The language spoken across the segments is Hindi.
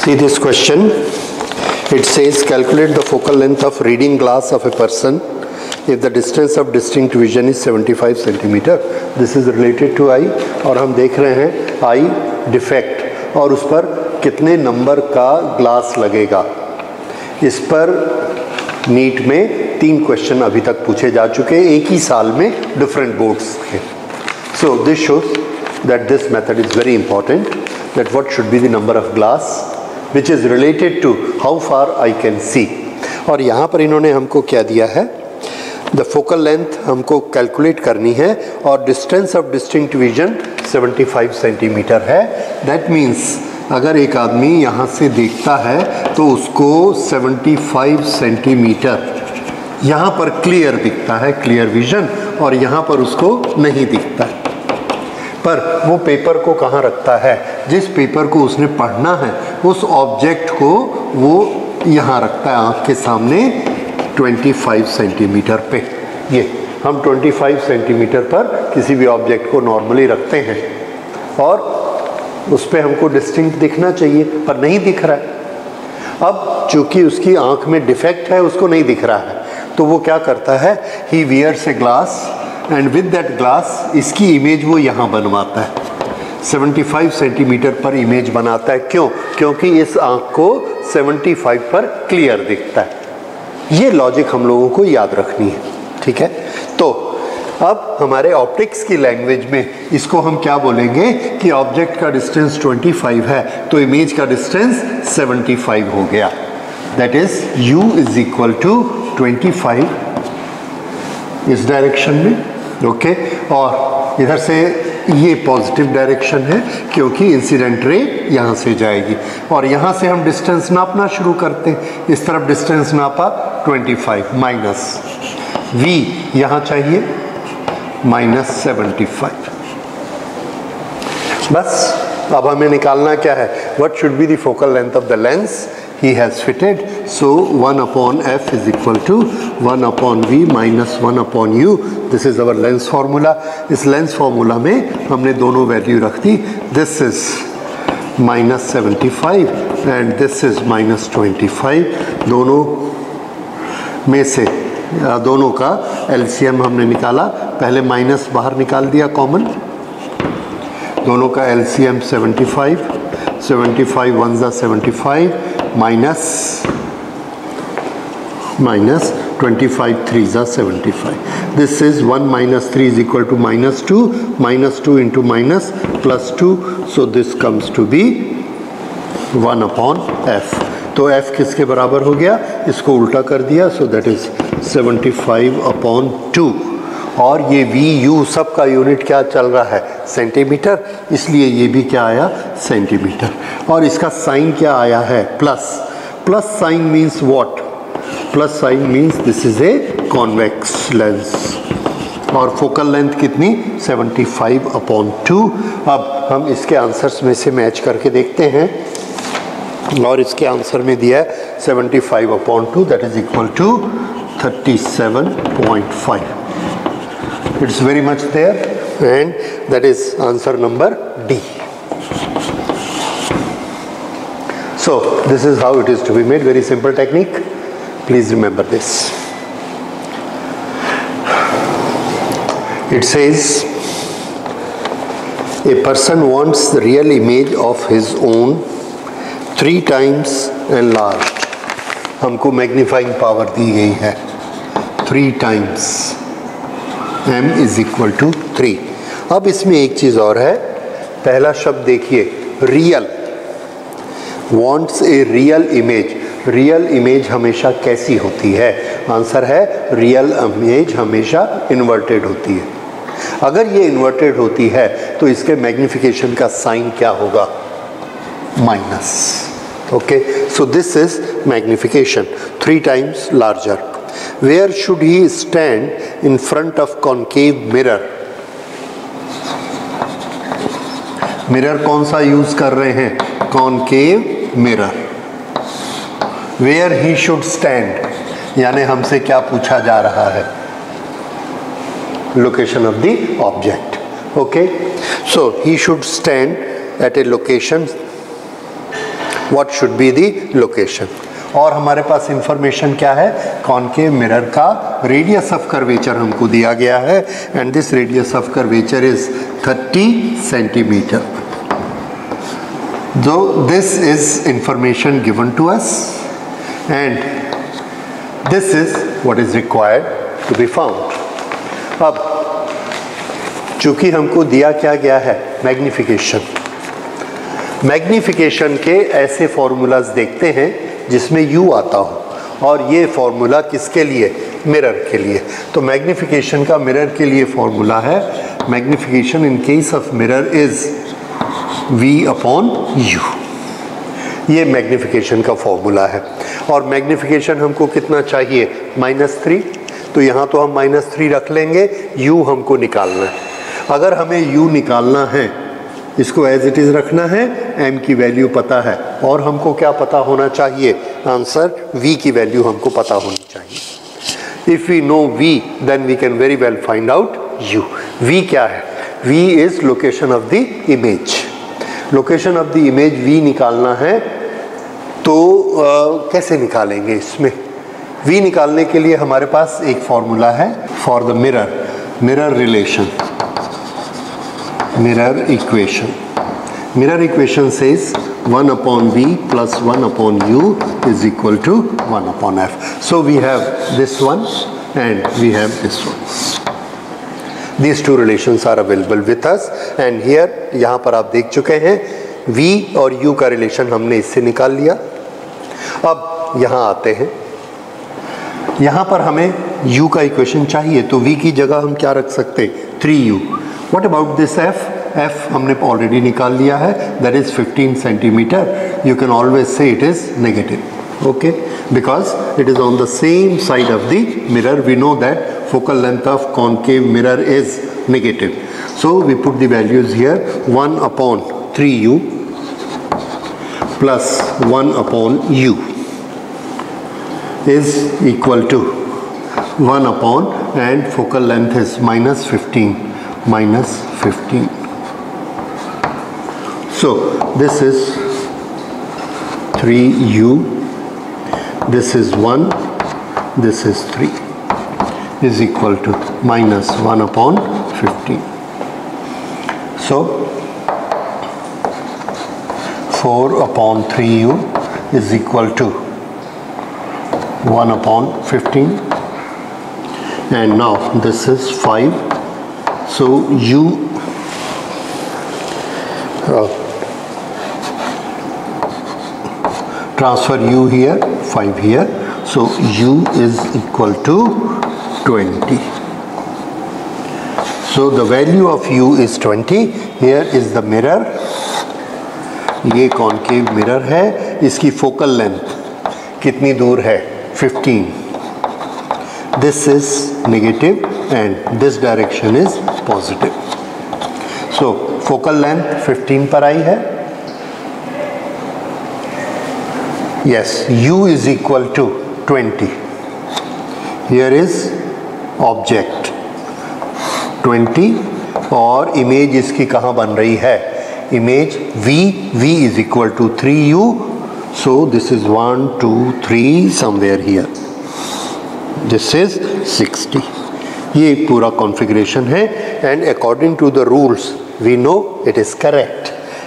See this question. It says calculate the focal length of reading glass of a person if the distance of distinct vision is 75 centimeter. This is related to eye और हम देख रहे हैं आई डिफेक्ट और उस पर कितने नंबर का ग्लास लगेगा. इस पर नीट में 3 क्वेश्चन अभी तक पूछे जा चुके हैं एक ही साल में डिफरेंट बोर्ड्स के. So this shows that this method is very important, that what should be the number of glass which is related to how far I can see. और यहाँ पर इन्होंने हमको क्या दिया है, द फोकल लेंथ हमको कैलकुलेट करनी है और distance of distinct vision 75 centimetre है. दैट मीन्स अगर एक आदमी यहाँ से देखता है तो उसको 75 सेंटीमीटर यहाँ पर क्लियर दिखता है, क्लियर विजन, और यहाँ पर उसको नहीं दिखता है. पर वो पेपर को कहाँ रखता है, जिस पेपर को उसने पढ़ना है उस ऑब्जेक्ट को वो यहाँ रखता है आँख के सामने 25 सेंटीमीटर पे. ये हम 25 सेंटीमीटर पर किसी भी ऑब्जेक्ट को नॉर्मली रखते हैं और उस पर हमको डिस्टिंक्ट दिखना चाहिए पर नहीं दिख रहा है. अब चूँकि उसकी आँख में डिफेक्ट है, उसको नहीं दिख रहा है, तो वो क्या करता है, he wears a glass and with that glass इसकी इमेज वो यहाँ बनवाता है. 75 सेंटीमीटर पर इमेज बनाता है. क्यों? क्योंकि इस आँख को 75 पर क्लियर दिखता है. ये लॉजिक हम लोगों को याद रखनी है. ठीक है, तो अब हमारे ऑप्टिक्स की लैंग्वेज में इसको हम क्या बोलेंगे कि ऑब्जेक्ट का डिस्टेंस 25 है तो इमेज का डिस्टेंस 75 हो गया. That is u is equal to 25 इस डायरेक्शन में. ओके, और इधर से ये पॉजिटिव डायरेक्शन है क्योंकि इंसिडेंट रे यहाँ से जाएगी और यहाँ से हम डिस्टेंस नापना शुरू करते हैं. इस तरफ डिस्टेंस नापा 25 माइनस v यहाँ चाहिए माइनस 75. बस अब हमें निकालना क्या है, what should be the focal length of the lens he has fitted. So 1 upon f is equal to 1 upon v minus 1 upon u. This is our lens formula. इस lens formula में हमने दोनों वैल्यू रख दी. This is minus 75 and this is minus 25. दोनों में से दोनों का LCM हमने निकाला. पहले माइनस बाहर निकाल दिया कॉमन. दोनों का LCM 75 1 ज़ा 75 minus 25 3 ज़ा 75. This is 1 minus 3 is equal to minus 2 into minus plus 2. So this comes to be 1 upon f. तो f किसके बराबर हो गया, इसको उल्टा कर दिया. So that is 75 upon 2. और ये VU सब का यूनिट क्या चल रहा है, सेंटीमीटर, इसलिए ये भी क्या आया, सेंटीमीटर. और इसका साइन क्या आया है, plus. Plus sign means what, plus sign means this is a convex lens. और फोकल लेंथ कितनी, 75 upon 2. अब हम इसके आंसर्स में से मैच करके देखते हैं और इसके आंसर में दिया है 75 upon 2 that is equal to 37.5. It's very much there and that is answer number D. So this is how it is to be made. Very simple technique. Please remember this. It says a person wants the real image of his own 3 times enlarged. हमको मैग्नीफाइंग पावर दी गई है 3 times. m is equal to 3. अब इसमें एक चीज़ और है, पहला शब्द देखिए, real. Wants a real image. Real image हमेशा कैसी होती है, आंसर है रियल इमेज हमेशा इन्वर्टेड होती है. अगर ये इन्वर्टेड होती है तो इसके मैग्निफिकेशन का साइन क्या होगा, minus. Okay, so this is magnification 3 times larger. Where should he stand in front of concave mirror? Mirror कौन सा यूज कर रहे हैं, concave mirror. Where he should stand, यानी हमसे क्या पूछा जा रहा है, location of the object. Okay, so he should stand at a location what should be the location. और हमारे पास इंफॉर्मेशन क्या है, कॉनकेव मिरर का रेडियस ऑफ कर्वेचर हमको दिया गया है and this radius of curvature is 30 centimetre. So this is information given to us and this is what is required to be found. अब चूंकि हमको दिया क्या गया है, मैग्निफिकेशन. मैग्निफिकेशन के ऐसे फॉर्मूलाज देखते हैं जिसमें u आता हो और ये फॉर्मूला किसके लिए, मिरर के लिए. तो मैग्निफिकेशन का मिरर के लिए फॉर्मूला है, magnification in case of mirror is v upon u. ये मैग्निफिकेशन का फॉर्मूला है और मैग्निफिकेशन हमको कितना चाहिए, -3. तो यहाँ तो हम -3 रख लेंगे, u हमको निकालना है. अगर हमें u निकालना है, इसको एज इट इज़ रखना है, m की वैल्यू पता है और हमको क्या पता होना चाहिए, आंसर v की वैल्यू हमको पता होनी चाहिए. If we know v then we can very well find out u. v क्या है, v is location of the image. Location of the image v निकालना है तो कैसे निकालेंगे, इसमें v निकालने के लिए हमारे पास एक फॉर्मूला है for the mirror relation, mirror equation. Mirror equation says 1 upon v plus 1 upon u is equal to 1 upon f. So we have this one and we have this one. These two relations are available with us and here यहाँ पर आप देख चुके हैं v और u का रिलेशन हमने इससे निकाल लिया. अब यहाँ आते हैं, यहाँ पर हमें u का इक्वेशन चाहिए तो v की जगह हम क्या रख सकते हैं, 3u. What about this f? f हमने ऑलरेडी निकाल लिया है, that is 15 centimetre. You can always say it is negative, okay? Because it is on the same side of the mirror. We know that focal length of concave mirror is negative. So we put the values here. 1 upon 3u plus 1 upon u is equal to 1 upon and focal length is -15. So this is 3u, this is 1, this is 3 is equal to -1 upon 15. So 4 upon 3u is equal to 1 upon 15 and now this is 5. So u transfer u here, 5 here. So u is equal to 20. So the value of u is 20. Here is the mirror. ये कॉनकेव मिरर है, इसकी फोकल लेंथ कितनी दूर है, 15. This is negative and this direction is positive. So focal length 15 पर आई है. Yes, u is equal to 20. Here is object 20 और इमेज इसकी कहाँ बन रही है, image v is equal to 3u. So this is 1 2 3 somewhere here. This is 60. ये पूरा कॉन्फ़िगरेशन है and according to the rules we know it is correct.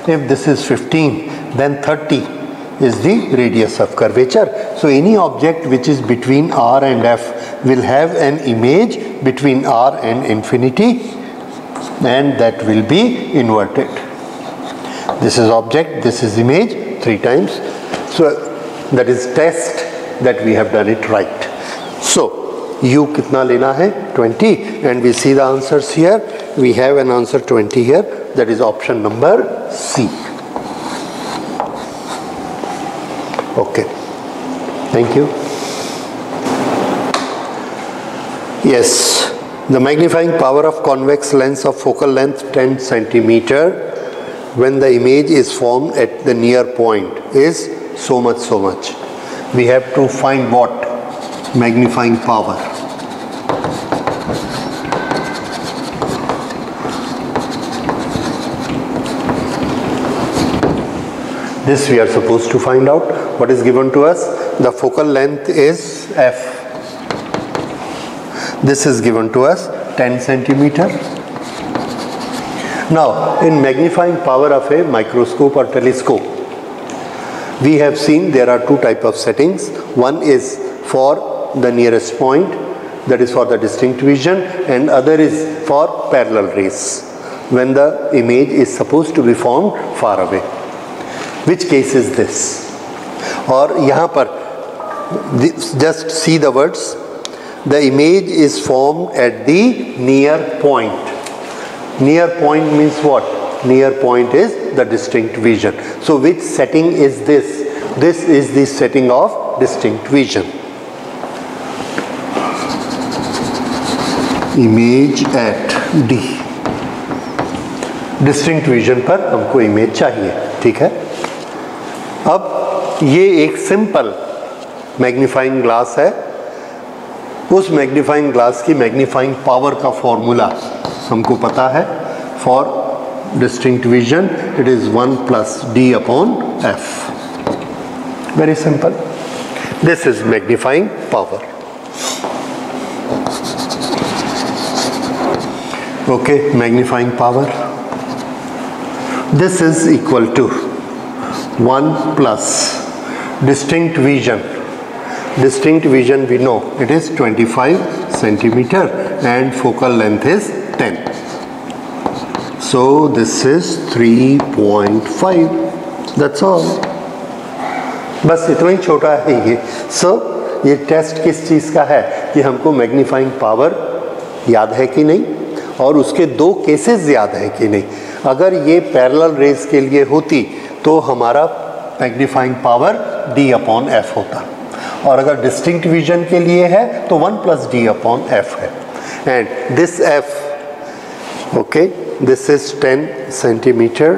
If this is 15 then 30 is the radius of curvature. So any object which is between r and f will have an image between r and infinity and that will be inverted. This is object, this is image, 3 times. So that is test that we have done it right. So u कितना लेना है, 20 and we see the answers here. We have an answer 20 here, that is option number C. Okay, thank you. Yes, the magnifying power of convex lens of focal length 10 centimeter when the image is formed at the near point is so much. We have to find what? Magnifying power. This we are supposed to find out. What is given to us? The focal length is f. This is given to us 10 centimeter. Now, in magnifying power of a microscope or telescope, we have seen there are two types of settings. One is for the nearest point, that is for the distinct vision, and other is for parallel rays, when the image is supposed to be formed far away. Which case is this? और यहाँ पर just see the words. The image is formed at the near point. Near point means what? Near point is the distinct vision. So which setting is this? This is the setting of distinct vision. Image at D. Distinct vision पर हमको इमेज चाहिए, ठीक है। अब ये एक सिंपल मैग्नीफाइंग ग्लास है। उस मैग्नीफाइंग ग्लास की मैग्नीफाइंग पावर का फॉर्मूला हमको पता है। For distinct vision it is 1 + d upon f। Very simple. This is magnifying power. Okay, magnifying power, this is equal to 1 + distinct vision. Distinct vision we know it is 25 centimeter and focal length is 10. So this is 3.5. That's all. बस इतना ही छोटा है ये। So ये टेस्ट किस चीज़ का है कि हमको मैग्नीफाइंग पावर याद है कि नहीं, और उसके दो केसेस याद है कि नहीं। अगर ये पैरेलल रेस के लिए होती तो हमारा magnifying power d upon f होता, और अगर डिस्टिंक्ट विजन के लिए है तो 1 + d अपॉन f है। And this f, okay, this is 10 centimetre,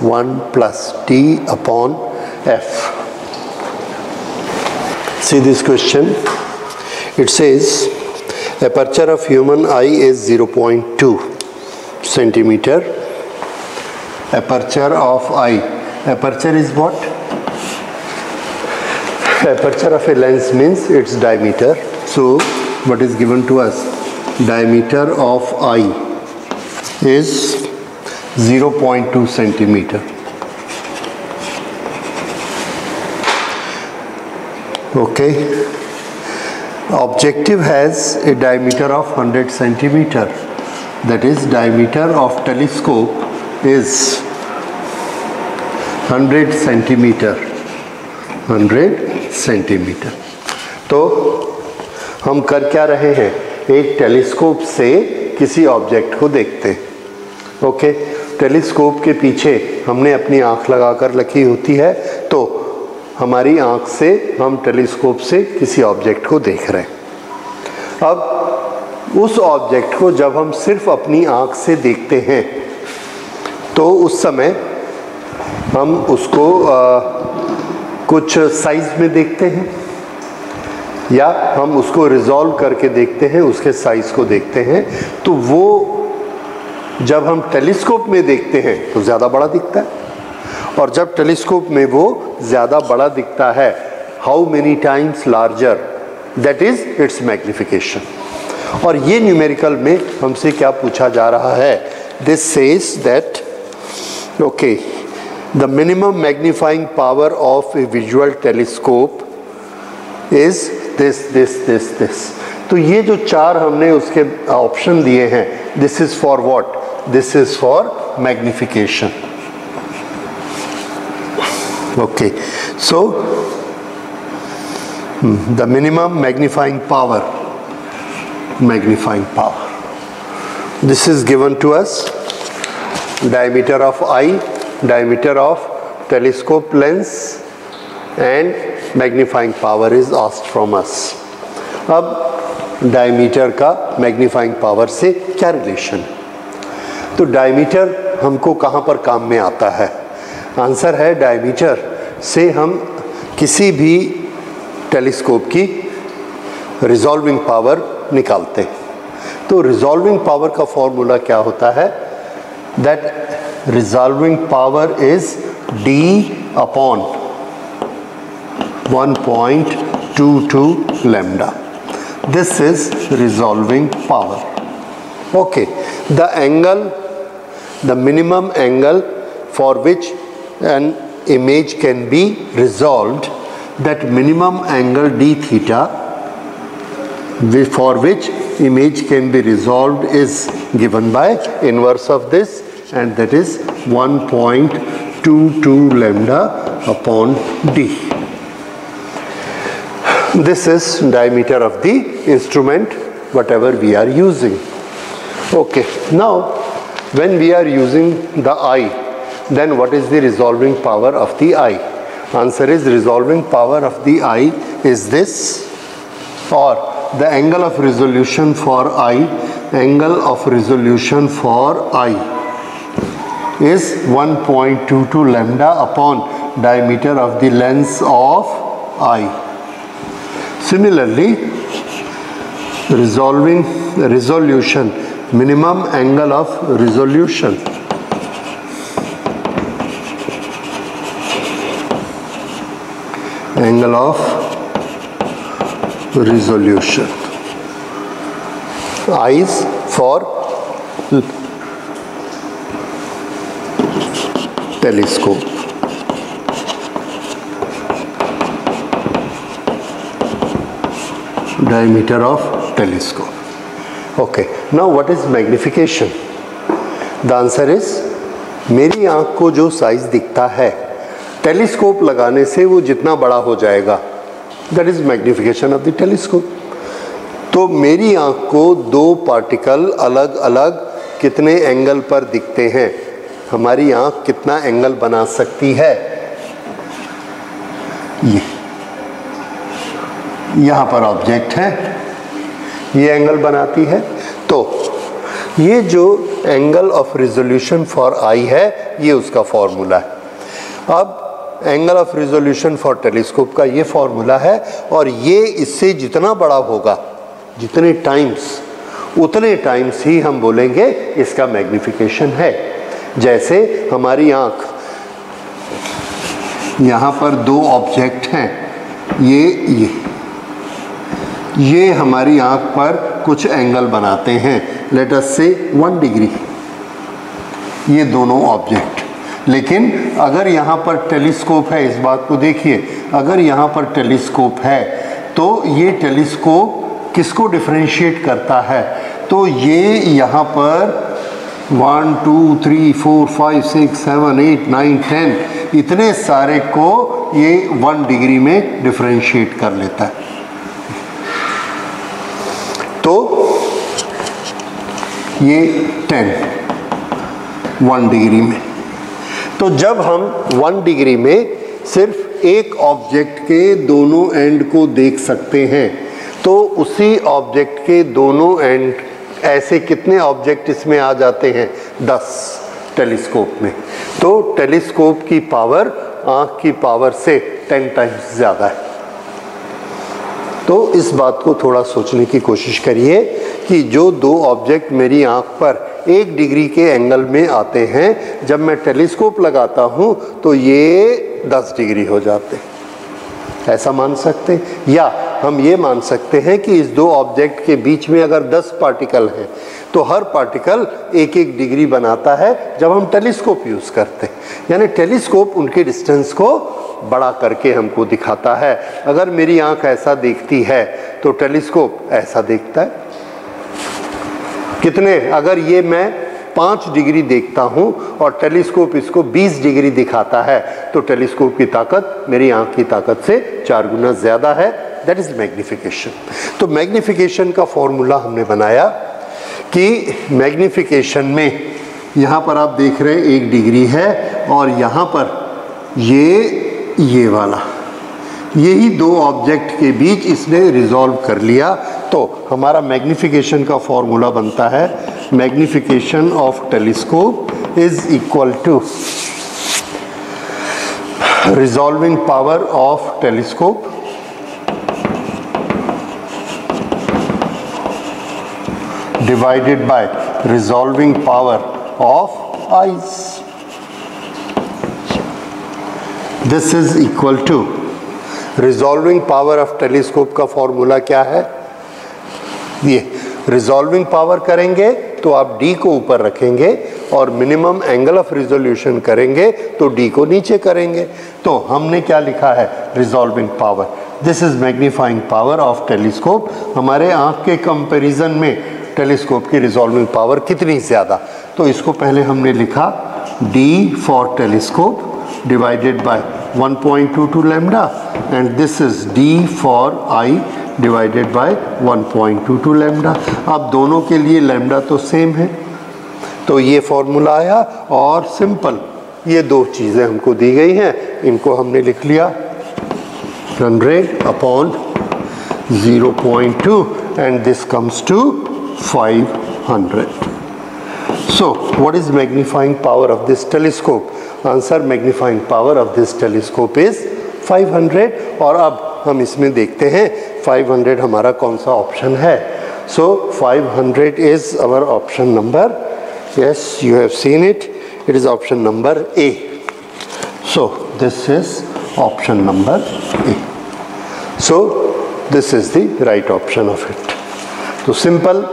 1 + d upon f। See this question. It says aperture of human eye is 0.2 centimeter. Aperture of eye. Aperture is what? Aperture of a lens means its diameter. So what is given to us? Diameter of eye is 0.2 centimeter. Okay. Objective has a diameter of 100 centimeter. That is, diameter of telescope is 100 centimeter. 100 centimeter. तो हम कर क्या रहे हैं? एक टेलीस्कोप से किसी ऑब्जेक्ट को देखते हैं। ओके, टेलीस्कोप के पीछे हमने अपनी आंख लगाकर रखी होती है, तो हमारी आंख से हम टेलीस्कोप से किसी ऑब्जेक्ट को देख रहे हैं। अब उस ऑब्जेक्ट को जब हम सिर्फ अपनी आंख से देखते हैं तो उस समय हम उसको कुछ साइज में देखते हैं, या हम उसको रिजॉल्व करके देखते हैं, उसके साइज को देखते हैं। तो वो जब हम टेलीस्कोप में देखते हैं तो ज़्यादा बड़ा दिखता है, और जब टेलीस्कोप में वो ज़्यादा बड़ा दिखता है, how many times larger, that is it's magnification. और ये न्यूमेरिकल में हमसे क्या पूछा जा रहा है? This says that okay, the minimum magnifying power of A visual telescope is this. तो ये जो चार हमने उसके ऑप्शन दिए हैं, this is for what? This is for magnification. Okay, so the minimum magnifying power, this is given to us. Diameter of eye, diameter of telescope lens, and magnifying power is asked from us. अब diameter का magnifying power से क्या रिलेशन है? तो diameter हमको कहाँ पर काम में आता है? आंसर है, डायमीटर से हम किसी भी टेलीस्कोप की रिजॉल्विंग पावर निकालते हैं। तो रिजॉल्विंग पावर का फॉर्मूला क्या होता है? That resolving power is d upon 1.22 lambda. This is resolving power. Okay, the angle, the minimum angle for which an image can be resolved, that minimum angle d theta for which image can be resolved is given by inverse of this, and that is 1.22 lambda upon d. This is diameter of the instrument, whatever we are using. Okay, now when we are using the eye, then what is the resolving power of the eye? Answer is resolving power of the eye is this, or the angle of resolution for eye, angle of resolution for eye is 1.22 lambda upon diameter of the lens of eye. Similarly, resolution, minimum angle of resolution eyes for telescope. Diameter of telescope. Okay, now what is magnification? The answer is, मेरी आँख को जो साइज दिखता है टेलीस्कोप लगाने से वो जितना बड़ा हो जाएगा, that is magnification of the telescope. तो मेरी आँख को दो पार्टिकल अलग अलग कितने एंगल पर दिखते हैं, हमारी आँख कितना एंगल बना सकती है, ये यहाँ पर ऑब्जेक्ट है, ये एंगल बनाती है. तो ये जो angle of resolution for I है, ये उसका फॉर्मूला है. अब angle of resolution for telescope का ये फॉर्मूला है, और ये इससे जितना बड़ा होगा, जितने टाइम्स, उतने टाइम्स ही हम बोलेंगे इसका मैग्निफिकेशन है. जैसे हमारी आँख, यहाँ पर दो ऑब्जेक्ट हैं, ये हमारी आँख पर कुछ एंगल बनाते हैं, लेट अस से 1 डिग्री, ये दोनों ऑब्जेक्ट. लेकिन अगर यहाँ पर टेलीस्कोप है, इस बात को देखिए, अगर यहाँ पर टेलीस्कोप है तो ये टेलीस्कोप किसको डिफरेंशिएट करता है, तो ये यहाँ पर 1 2 3 4 5 6 7 8 9 10 इतने सारे को ये 1 डिग्री में डिफरेंशिएट कर लेता है. तो ये 10 1 डिग्री में. तो जब हम 1 डिग्री में सिर्फ एक ऑब्जेक्ट के दोनों एंड को देख सकते हैं, तो उसी ऑब्जेक्ट के दोनों एंड, ऐसे कितने ऑब्जेक्ट इसमें आ जाते हैं, 10 टेलीस्कोप में. तो टेलीस्कोप की पावर आँख की पावर से 10 टाइम्स ज़्यादा है. तो इस बात को थोड़ा सोचने की कोशिश करिए कि जो दो ऑब्जेक्ट मेरी आँख पर 1 डिग्री के एंगल में आते हैं, जब मैं टेलीस्कोप लगाता हूँ तो ये 10 डिग्री हो जाते हैं. ऐसा मान सकते हैं, या हम ये मान सकते हैं कि इस दो ऑब्जेक्ट के बीच में अगर 10 पार्टिकल हैं तो हर पार्टिकल 1-1 डिग्री बनाता है जब हम टेलीस्कोप यूज़ करते हैं. यानी टेलीस्कोप उनके डिस्टेंस को बड़ा करके हमको दिखाता है. अगर मेरी आँख ऐसा देखती है तो टेलीस्कोप ऐसा देखता है. कितने, अगर ये मैं 5 डिग्री देखता हूँ और टेलीस्कोप इसको 20 डिग्री दिखाता है, तो टेलीस्कोप की ताकत मेरी आँख की ताकत से 4 गुना ज़्यादा है. That is magnification. तो मैग्निफिकेशन का फॉर्मूला हमने बनाया कि मैग्निफिकेशन में यहाँ पर आप देख रहे हैं 1 डिग्री है, और यहाँ पर ये वाला, यही दो ऑब्जेक्ट के बीच इसने रिजॉल्व कर लिया. तो हमारा मैग्निफिकेशन का फॉर्मूला बनता है, magnification of telescope is equal to resolving power of telescope divided by resolving power of eyes. This is equal to resolving power of telescope का फॉर्मूला क्या है? ये रिजॉल्विंग पावर करेंगे तो आप d को ऊपर रखेंगे और मिनिमम एंगल ऑफ रिजोल्यूशन करेंगे तो d को नीचे करेंगे। तो हमने क्या लिखा है? Resolving power. This is magnifying power of telescope. हमारे आँख के कंपैरिजन में टेलीस्कोप की रिजॉल्विंग पावर कितनी ज़्यादा? तो इसको पहले हमने लिखा d for telescope divided by 1.22 lambda and this is d for I divided by 1.22 lambda। अब दोनों के लिए लैम्डा तो सेम है, तो ये फॉर्मूला आया और सिंपल ये दो चीज़ें हमको दी गई हैं, इनको हमने लिख लिया 100 upon 0.2 and this comes to 500। So what is magnifying power of this telescope? Answer, magnifying power of this telescope is 500। और अब हम इसमें देखते हैं 500 हमारा कौन सा ऑप्शन है। So 500 is our option number, yes you have seen it, it is option number A। So this is option number A। So this is the right option of it। तो सिंपल,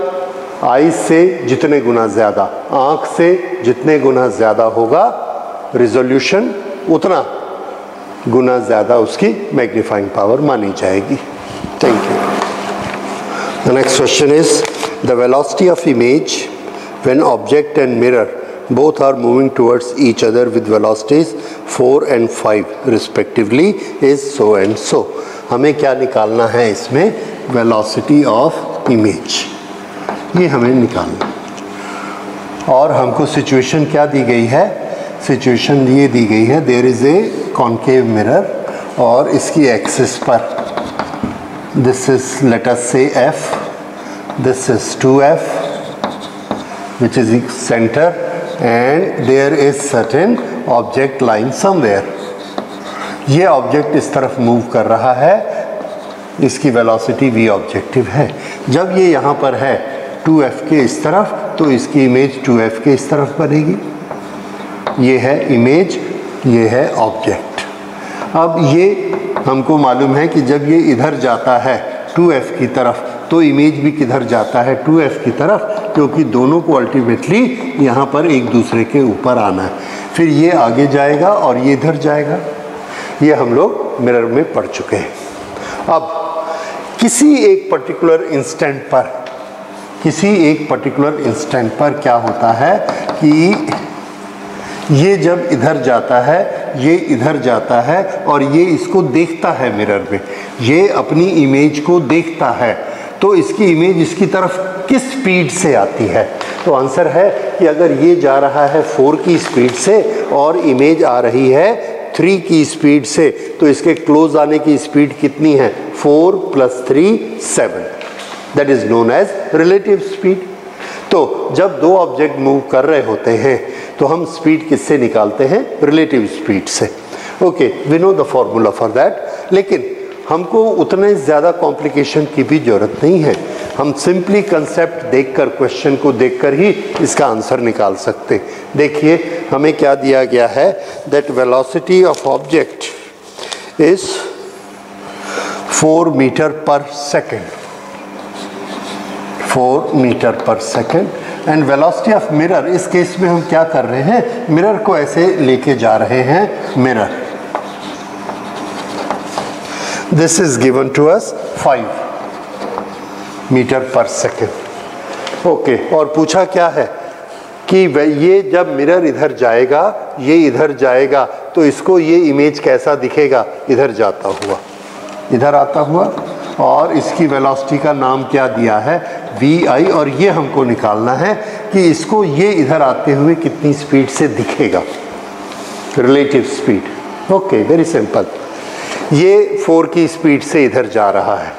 आई से जितने गुना ज़्यादा, आँख से जितने गुना ज़्यादा होगा रिजोल्यूशन, उतना गुना ज़्यादा उसकी मैग्नीफाइंग पावर मानी जाएगी। Thank you. The next question is the velocity of image when object and mirror both are moving towards each other with velocities 4 and 5 respectively is so and so। हमें क्या निकालना है इसमें? वेलोसिटी ऑफ इमेज, ये हमें निकालना। और हमको सिचुएशन क्या दी गई है? सिचुएशन ये दी गई है, there is a concave mirror और इसकी एक्सिस पर दिस इज लेट अस से f, this is 2f which is center and there is certain object lying somewhere। ये ऑब्जेक्ट इस तरफ मूव कर रहा है, इसकी वेलोसिटी v ऑब्जेक्टिव है। जब ये यहाँ पर है 2f के इस तरफ, तो इसकी इमेज 2f के इस तरफ बनेगी। ये है इमेज, ये है ऑब्जेक्ट। अब ये हमको मालूम है कि जब ये इधर जाता है 2f की तरफ, तो इमेज भी किधर जाता है? 2f की तरफ, क्योंकि दोनों को अल्टीमेटली यहाँ पर एक दूसरे के ऊपर आना है। फिर ये आगे जाएगा और ये इधर जाएगा। ये हम लोग मिरर में पढ़ चुके हैं। अब किसी एक पर्टिकुलर इंस्टेंट पर, किसी एक पर्टिकुलर इंस्टेंट पर क्या होता है कि ये जब इधर जाता है, ये इधर जाता है और ये इसको देखता है मिरर में, ये अपनी इमेज को देखता है, तो इसकी इमेज इसकी तरफ किस स्पीड से आती है? तो आंसर है कि अगर ये जा रहा है 4 की स्पीड से और इमेज आ रही है 3 की स्पीड से, तो इसके क्लोज आने की स्पीड कितनी है? 4 + 3 7। That is known as relative speed. तो जब दो ऑब्जेक्ट मूव कर रहे होते हैं तो हम स्पीड किससे निकालते हैं? रिलेटिव स्पीड से। Okay, we know the formula for that. लेकिन हमको उतने ज़्यादा कॉम्प्लिकेशन की भी ज़रूरत नहीं है। हम सिंपली कंसेप्ट देखकर, क्वेश्चन को देखकर ही इसका आंसर निकाल सकते। देखिए हमें क्या दिया गया है, that velocity of object is 4 meter per second, 4 meter per second. And velocity of mirror, इस केस में हम क्या कर रहे हैं? मिरर को ऐसे लेके जा रहे हैं, mirror, this is given to us 5 meter per second. Okay, और पूछा क्या है कि ये जब मिरर इधर जाएगा, ये इधर जाएगा, तो इसको ये इमेज कैसा दिखेगा? इधर जाता हुआ, इधर आता हुआ। और इसकी वेलोसिटी का नाम क्या दिया है? vi। और ये हमको निकालना है कि इसको ये इधर आते हुए कितनी स्पीड से दिखेगा, relative speed. Okay, very simple. ये 4 की स्पीड से इधर जा रहा है।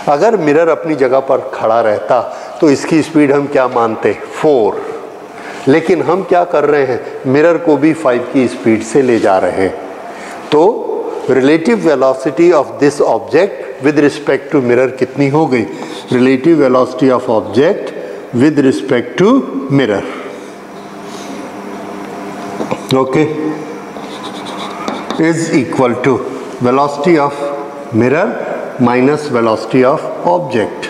अगर मिरर अपनी जगह पर खड़ा रहता तो इसकी स्पीड हम क्या मानते? 4। लेकिन हम क्या कर रहे हैं? मिरर को भी 5 की स्पीड से ले जा रहे हैं। तो relative velocity of this object with respect to mirror कितनी हो गई? Relative velocity of object with respect to mirror. Okay, is equal to velocity of mirror minus velocity of object,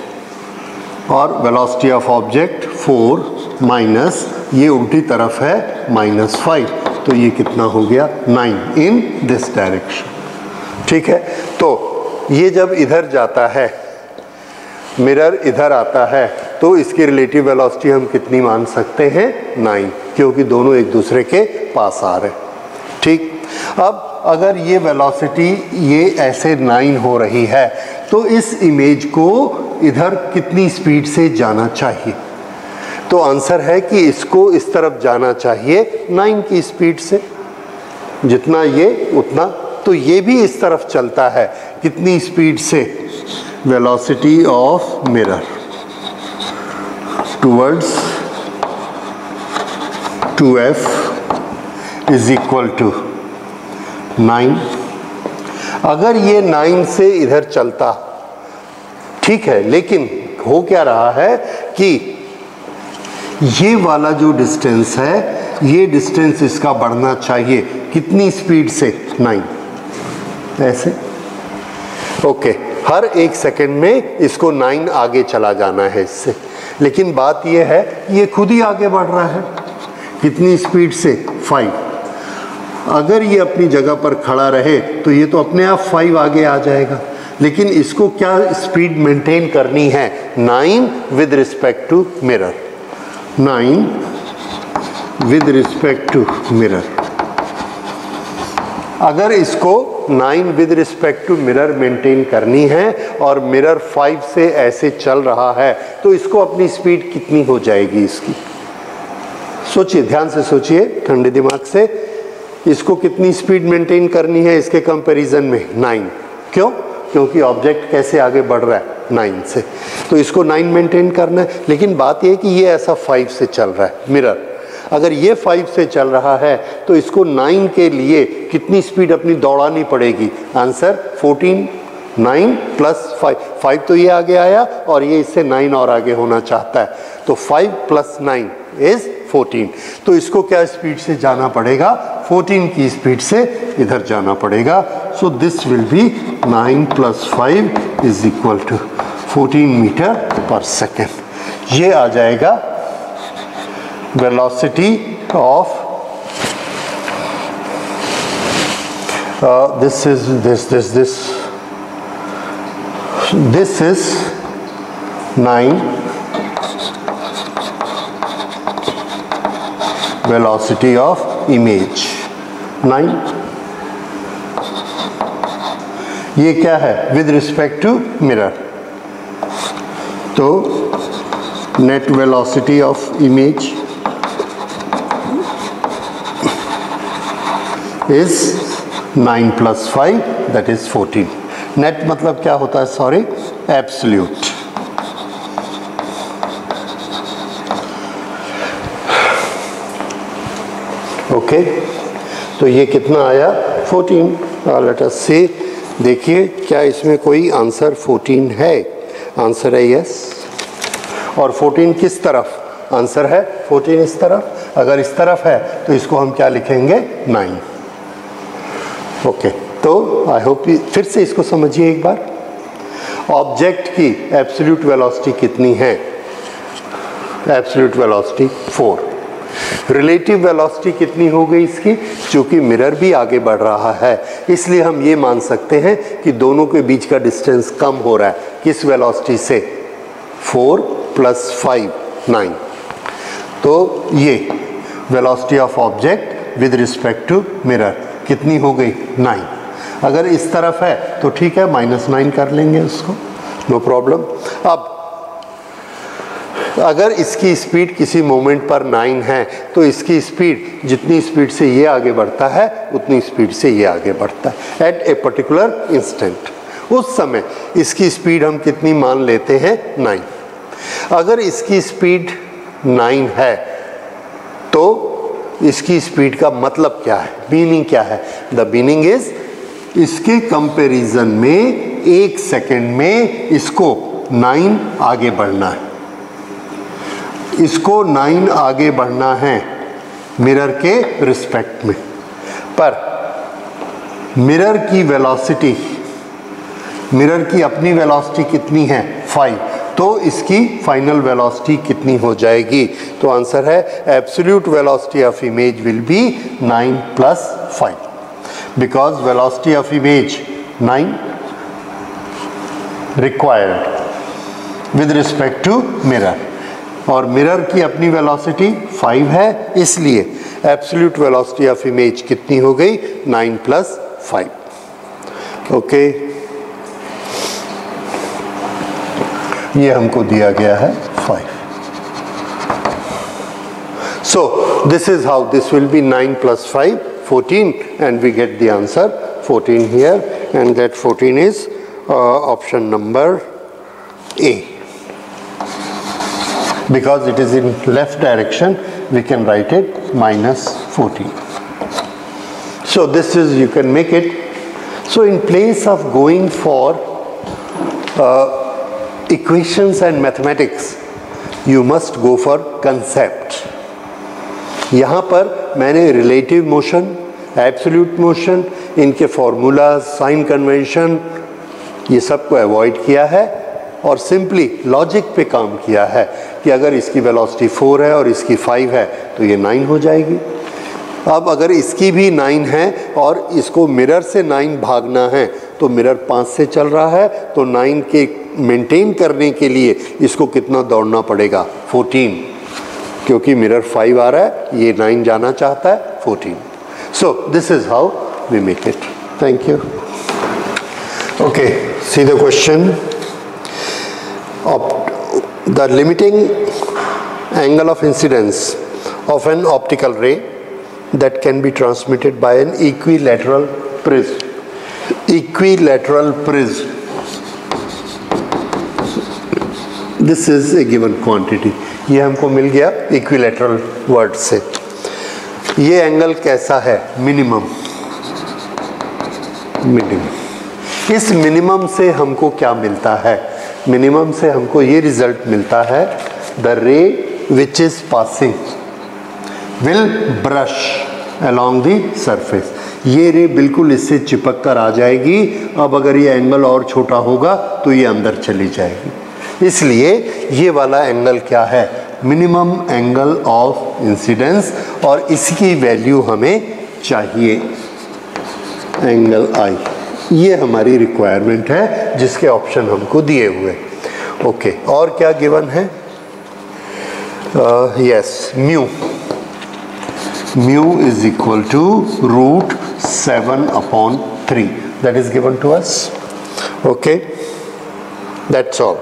और वेलोसिटी ऑफ ऑब्जेक्ट 4 माइनस ये उल्टी तरफ है -5, तो ये कितना हो गया 9 इन दिस डायरेक्शन। ठीक है, तो ये जब इधर जाता है, मिरर इधर आता है, तो इसकी रिलेटिव वेलोसिटी हम कितनी मान सकते हैं 9, क्योंकि दोनों एक दूसरे के पास आ रहे हैं। ठीक, अब अगर ये वेलोसिटी ये ऐसे 9 हो रही है, तो इस इमेज को इधर कितनी स्पीड से जाना चाहिए? तो आंसर है कि इसको इस तरफ जाना चाहिए 9 की स्पीड से, जितना ये उतना। तो ये भी इस तरफ चलता है, कितनी स्पीड से? Velocity of mirror towards 2f is equal to 9। अगर ये 9 से इधर चलता, ठीक है, लेकिन हो क्या रहा है कि ये वाला जो डिस्टेंस है, ये डिस्टेंस इसका बढ़ना चाहिए, कितनी स्पीड से? 9, ऐसे। ओके, हर 1 सेकंड में इसको 9 आगे चला जाना है इससे, लेकिन बात ये है ये खुद ही आगे बढ़ रहा है, कितनी स्पीड से? 5। अगर ये अपनी जगह पर खड़ा रहे तो ये तो अपने आप 5 आगे आ जाएगा, लेकिन इसको क्या स्पीड मेंटेन करनी है? 9 with respect to mirror, 9 with respect to mirror. अगर इसको 9 with respect to mirror maintain करनी है और मिरर 5 से ऐसे चल रहा है, तो इसको अपनी स्पीड कितनी हो जाएगी इसकी? सोचिए, ध्यान से सोचिए, ठंडे दिमाग से। इसको कितनी स्पीड मेंटेन करनी है इसके कंपैरिजन में? 9। क्यों? क्योंकि ऑब्जेक्ट कैसे आगे बढ़ रहा है? 9 से, तो इसको 9 मेंटेन करना है। लेकिन बात यह है कि ये ऐसा 5 से चल रहा है मिरर। अगर ये 5 से चल रहा है तो इसको 9 के लिए कितनी स्पीड अपनी दौड़ानी पड़ेगी? Answer 14, 9 plus 5। 5 तो ये आगे आया और ये इससे 9 और आगे होना चाहता है, तो 5 प्लस 9 इज 14। तो इसको क्या स्पीड से जाना पड़ेगा? 14 की स्पीड से इधर जाना पड़ेगा। So this will be 9 plus 5 is equal to 14 meter per second. ये आ जाएगा velocity of this is 9 velocity of image 9। ये क्या है? With respect to mirror. तो net velocity of image is 9 plus 5 that is 14। Net मतलब क्या होता है? Sorry, absolute. ओके, तो ये कितना आया? 14। लेट अस सी, देखिए क्या इसमें कोई आंसर 14 है? आंसर है यस। और 14 किस तरफ? आंसर है 14 इस तरफ। अगर इस तरफ है तो इसको हम क्या लिखेंगे? 9। ओके, तो आई होप फिर से इसको समझिए एक बार। ऑब्जेक्ट की एब्सोल्यूट वेलोसिटी कितनी है? Absolute velocity 4। रिलेटिव वेलोसिटी कितनी हो गई इसकी? चूंकि मिरर भी आगे बढ़ रहा है, इसलिए हम ये मान सकते हैं कि दोनों के बीच का डिस्टेंस कम हो रहा है। किस वेलोसिटी से? 4 प्लस 5 9। तो ये velocity of object with respect to mirror कितनी हो गई? 9। अगर इस तरफ है तो ठीक है, -9 कर लेंगे उसको, नो प्रॉब्लम। अब अगर इसकी स्पीड किसी मोमेंट पर 9 है, तो इसकी स्पीड जितनी स्पीड से ये आगे बढ़ता है उतनी स्पीड से ये आगे बढ़ता है एट ए पर्टिकुलर इंस्टेंट। उस समय इसकी स्पीड हम कितनी मान लेते हैं? 9। अगर इसकी स्पीड 9 है तो इसकी स्पीड का मतलब क्या है? मीनिंग क्या है? द मीनिंग इज इसके कंपैरिजन में 1 सेकेंड में इसको 9 आगे बढ़ना है। इसको 9 आगे बढ़ना है मिरर के रिस्पेक्ट में। पर मिरर की वेलोसिटी, मिरर की अपनी वेलोसिटी कितनी है 5, तो इसकी फाइनल वेलोसिटी कितनी हो जाएगी? तो आंसर है absolute velocity of image will be 9 + 5, because velocity of image 9 required with respect to mirror, और मिरर की अपनी वेलोसिटी 5 है, इसलिए एब्सोल्यूट वेलोसिटी ऑफ इमेज कितनी हो गई? 9 + 5. ओके, ये हमको दिया गया है 5. सो this is how this will be 9 + 5 14, and we get the answer 14 here, and that 14 is option number A. Because it is in left direction, we can write it -14. So this is, you can make it. So in place of going for equations and mathematics, you must go for concept. यहाँ पर मैंने रिलेटिव मोशन, एब्सोल्यूट मोशन, इनके फॉर्मूला, साइन कन्वेंशन, ये सब को अवॉइड किया है और सिंपली लॉजिक पे काम किया है कि अगर इसकी वेलोसिटी 4 है और इसकी 5 है तो ये 9 हो जाएगी। अब अगर इसकी भी 9 है और इसको मिरर से 9 भागना है तो मिरर 5 से चल रहा है, तो 9 के मेंटेन करने के लिए इसको कितना दौड़ना पड़ेगा? 14, क्योंकि मिरर 5 आ रहा है, ये 9 जाना चाहता है 14. So this is how we make it. Thank you. Okay, see the question. The limiting angle of incidence of an optical ray that can be transmitted by an equilateral prism. Equilateral prism. This is a given quantity. ये हमको मिल गया equilateral word से. ये एंगल कैसा है? मिनिमम. मिनिमम. इस मिनिमम से हमको क्या मिलता है? मिनिमम से हमको ये रिजल्ट मिलता है, द रे which is passing will brush along the surface. ये रे बिल्कुल इससे चिपक कर आ जाएगी. अब अगर ये एंगल और छोटा होगा तो ये अंदर चली जाएगी. इसलिए ये वाला एंगल क्या है? मिनिमम एंगल ऑफ इंसिडेंस, और इसकी वैल्यू हमें चाहिए एंगल आई. ये हमारी रिक्वायरमेंट है जिसके ऑप्शन हमको दिए हुए. ओके, और क्या गिवन है? Yes, mu. Mu is equal to √7/3. That is given to us. Okay, that's all.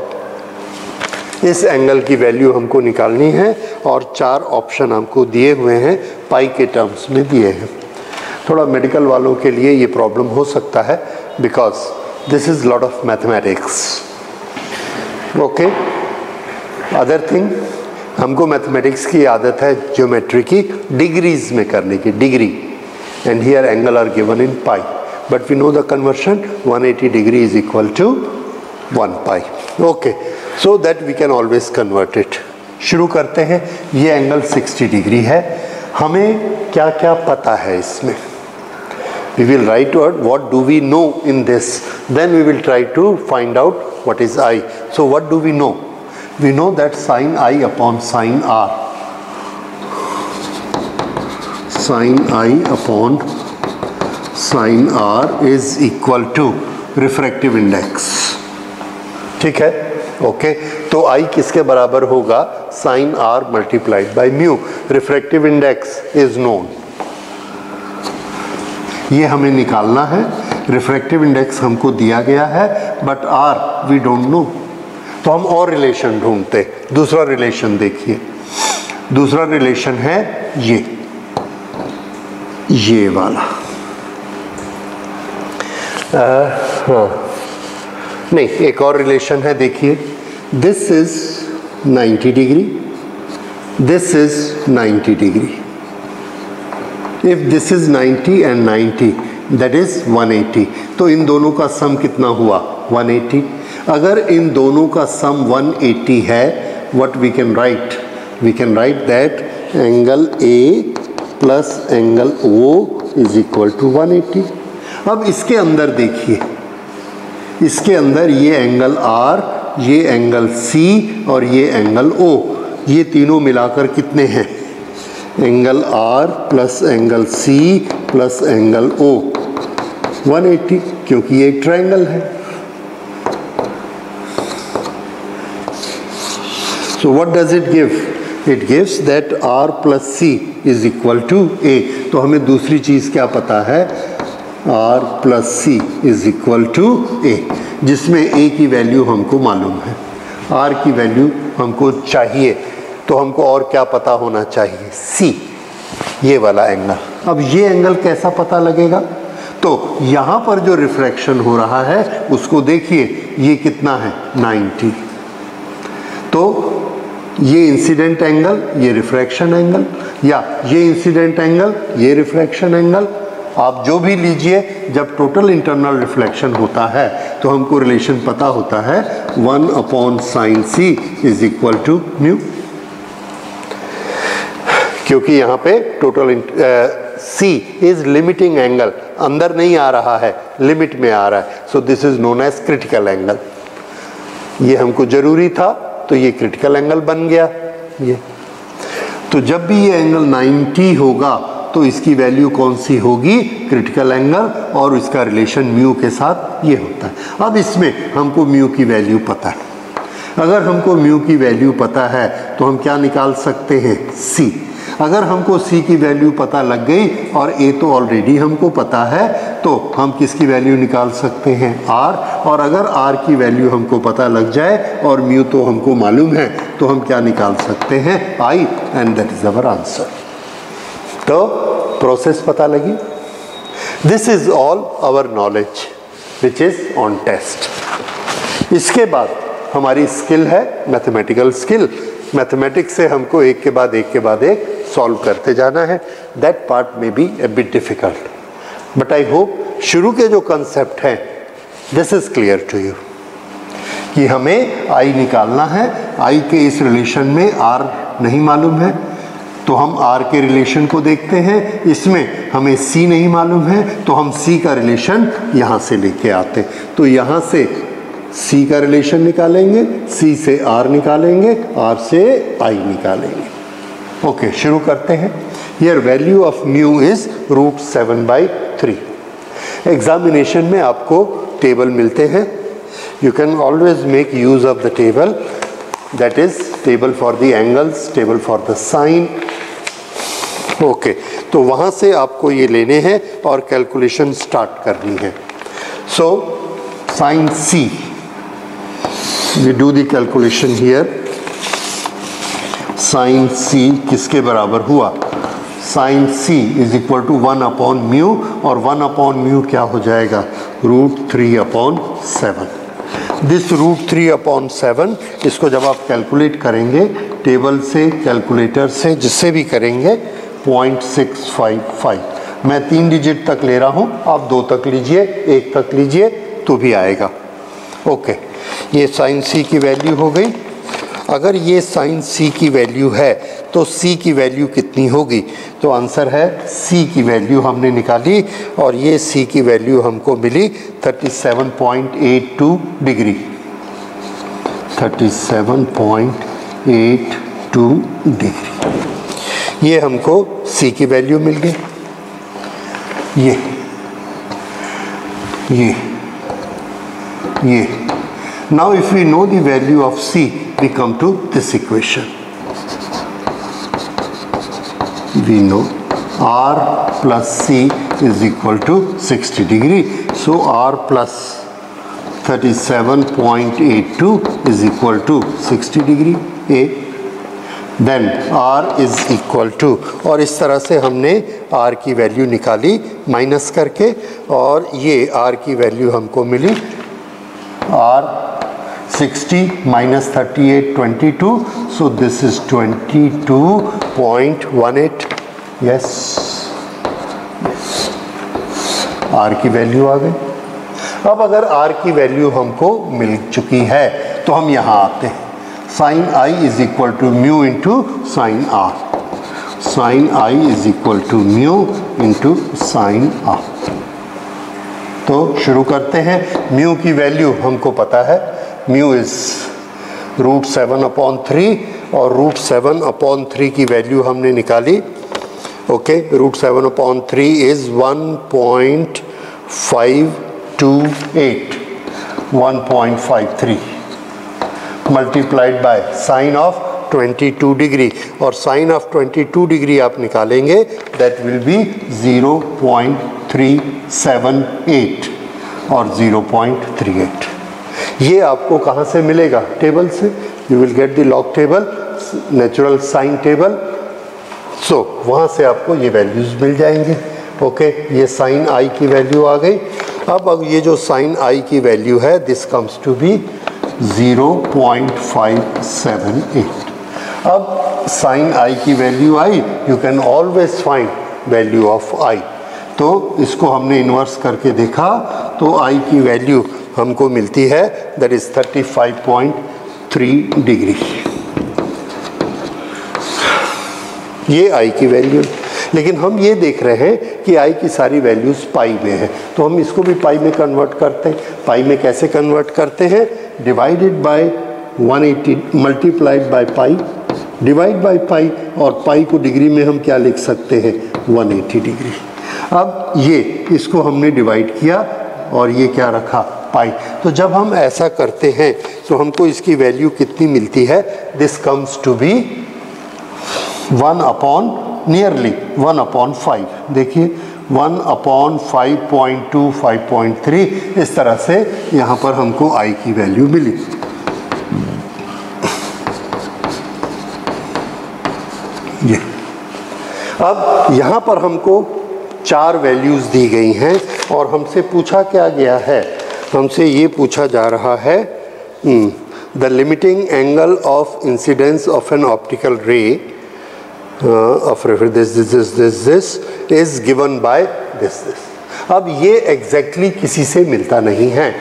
इस एंगल की वैल्यू हमको निकालनी है और 4 ऑप्शन हमको दिए हुए हैं, पाई के टर्म्स में दिए हैं. थोड़ा मेडिकल वालों के लिए ये प्रॉब्लम हो सकता है, because this is lot of mathematics. Okay, other thing, हमको मैथमेटिक्स की आदत है ज्योमेट्री की डिग्रीज में करने की, degree, and here angle are given in pi, but we know the conversion 180 degree is equal to 1 pi. Okay, so that we can always convert it. शुरू करते हैं. ये एंगल 60 डिग्री है. हमें क्या क्या पता है इसमें? We will write out what do we know in this, then we will try to find out what is I. So what do we know? We know that sin I upon sin R, sin I upon sin R is equal to refractive index. ठीक है? ओके, तो I किसके बराबर होगा? sin R multiplied by mu. Refractive index is known. ये हमें निकालना है. रिफ्रैक्टिव इंडेक्स हमको दिया गया है, but are we don't know. तो हम और रिलेशन ढूंढते. दूसरा रिलेशन देखिए. दूसरा रिलेशन है ये वाला. हाँ, नहीं, एक और रिलेशन है. देखिए, this is 90 degree, this is 90 degree. If this is 90 and 90, that is 180. तो इन दोनों का सम कितना हुआ? 180. अगर इन दोनों का सम 180 है, what we can write? We can write that angle A plus angle O is equal to 180. अब इसके अंदर देखिए, इसके अंदर ये एंगल R, ये एंगल C और ये एंगल O, ये तीनों मिलाकर कितने हैं? Angle R plus angle C plus angle O 180, क्योंकि ये एक ट्रायंगल है। So what does it give? It gives that R plus C is equal to A। तो हमें दूसरी चीज़ क्या पता है? R plus C is equal to A, जिसमें A की वैल्यू हमको मालूम है, R की वैल्यू हमको चाहिए, तो हमको और क्या पता होना चाहिए? C, ये वाला एंगल। अब ये एंगल कैसा पता लगेगा? तो यहाँ पर जो रिफ्रैक्शन हो रहा है उसको देखिए, ये कितना है? 90। तो ये इंसिडेंट एंगल, ये रिफ्रैक्शन एंगल, या ये इंसिडेंट एंगल, ये रिफ्रैक्शन एंगल, आप जो भी लीजिए, जब टोटल इंटरनल रिफ्लेक्शन होता है तो हमको रिलेशन पता होता है 1/sin c is equal to mu, क्योंकि यहाँ पे total c is limiting angle, अंदर नहीं आ रहा है, लिमिट में आ रहा है। So this is known as critical angle. ये हमको जरूरी था, तो ये क्रिटिकल एंगल बन गया ये। तो जब भी ये एंगल 90 होगा तो इसकी वैल्यू कौन सी होगी? क्रिटिकल एंगल, और इसका रिलेशन म्यू के साथ ये होता है। अब इसमें हमको म्यू की वैल्यू पता है। अगर हमको म्यू की वैल्यू पता है तो हम क्या निकाल सकते हैं? C। अगर हमको C की वैल्यू पता लग गई और A तो ऑलरेडी हमको पता है, तो हम किसकी वैल्यू निकाल सकते हैं? R। और अगर R की वैल्यू हमको पता लग जाए और म्यू तो हमको मालूम है, तो हम क्या निकाल सकते हैं? I, and that is our answer. तो प्रोसेस पता लगी। This is all our knowledge which is on test. इसके बाद हमारी स्किल है मैथमेटिकल स्किल। मैथमेटिक्स से हमको एक के बाद एक सॉल्व करते जाना है। दैट पार्ट में be a bit difficult, but I hope शुरू के जो कंसेप्ट हैं this is clear to you, कि हमें आई निकालना है। आई के इस रिलेशन में आर नहीं मालूम है, तो हम R के रिलेशन को देखते हैं। इसमें हमें C नहीं मालूम है, तो हम C का रिलेशन यहाँ से लेके आते हैं। तो यहाँ से C का रिलेशन निकालेंगे, C से R निकालेंगे, R से I निकालेंगे। ओके, शुरू करते हैं। Here value of mu is √7/3। Examination में आपको टेबल मिलते हैं, you can always make use of the table, that is table for the angles, table for the sine। Okay, तो वहाँ से आपको ये लेने हैं और कैलकुलेशन स्टार्ट करनी है। So sine C, we do the calculation here। Sine C किसके बराबर हुआ? Sine C is equal to 1/μ, और 1/μ क्या हो जाएगा? √3/7। दिस √3/7, इसको जब आप कैलकुलेट करेंगे टेबल से, कैलकुलेटर से, जिससे भी करेंगे, 0.655। मैं 3 डिजिट तक ले रहा हूँ, आप 2 तक लीजिए, 1 तक लीजिए तो भी आएगा। ओके, ये साइन C की वैल्यू हो गई। अगर ये साइन C की वैल्यू है तो C की वैल्यू कितनी होगी? तो आंसर है C की वैल्यू हमने निकाली, और ये C की वैल्यू हमको मिली 37.82 डिग्री। 37.82 डिग्री, ये हमको C की वैल्यू मिल गई। ये now if we know the value of C, we come to this equation। we know R plus C is equal to 60 degree, so R plus 37.82 is equal to 60 degree A। then R is equal to, और इस तरह से हमने R की वैल्यू निकाली माइनस करके, और ये R की वैल्यू हमको मिली R 60 minus 38 22, so this is 22.18। yes, R की वैल्यू आ गई। अब अगर R की वैल्यू हमको मिल चुकी है तो हम यहाँ आते हैं। Sine I is equal to mu into sine R। Sine I is equal to mu into sine R। तो शुरू करते हैं। म्यू की वैल्यू हमको पता है, म्यू इज √7/3 और √7/3 की वैल्यू हमने निकाली। Okay, √7/3 is 1.53 multiplied by sine of 22 degree, और साइन ऑफ 22 डिग्री आप निकालेंगे, दैट विल बी 0.378 और 0.38। ये आपको कहाँ से मिलेगा? टेबल से। You will get the log table, natural sine table. So वहाँ से आपको ये वैल्यूज़ मिल जाएंगे। ओके, ये साइन आई की वैल्यू आ गई। अब ये जो साइन आई की वैल्यू है, दिस कम्स टू बी 0.578। अब साइन आई की वैल्यू आई, you can always find value of i. तो इसको हमने इन्वर्स करके देखा, तो आई की वैल्यू हमको मिलती है, दैट इज 35.3 डिग्री। ये आई की वैल्यू। लेकिन हम ये देख रहे हैं कि आई की सारी वैल्यूज़ पाई में है, तो हम इसको भी पाई में कन्वर्ट करते हैं। पाई में कैसे कन्वर्ट करते हैं? Divided by 180 multiplied by pi, divide by pi, और पाई को डिग्री में हम क्या लिख सकते हैं? 180 डिग्री। अब ये इसको हमने डिवाइड किया और ये क्या रखा? पाई। तो जब हम ऐसा करते हैं तो हमको इसकी वैल्यू कितनी मिलती है? This comes to be 1/5। देखिए 1/5.2, 5.3, इस तरह से यहाँ पर हमको आई की वैल्यू मिली। ये अब यहाँ पर हमको 4 वैल्यूज़ दी गई हैं और हमसे पूछा क्या गया है? हमसे ये पूछा जा रहा है, the limiting angle of incidence of an optical रे of this is given by this। अब ये एग्जैक्टली किसी से मिलता नहीं है,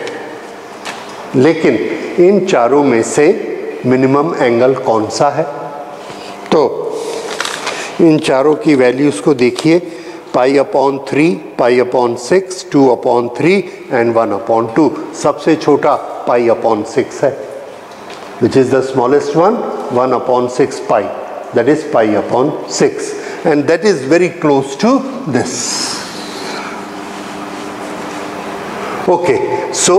लेकिन इन चारों में से मिनिमम एंगल कौन सा है? तो इन चारों की वैल्यूज़ को देखिए, π/3, π/6, 2/3 एंड 1/2। सबसे छोटा π/6 है, which is the smallest one, 1/6 pi, that is π/6, and that is very close to this. Okay, so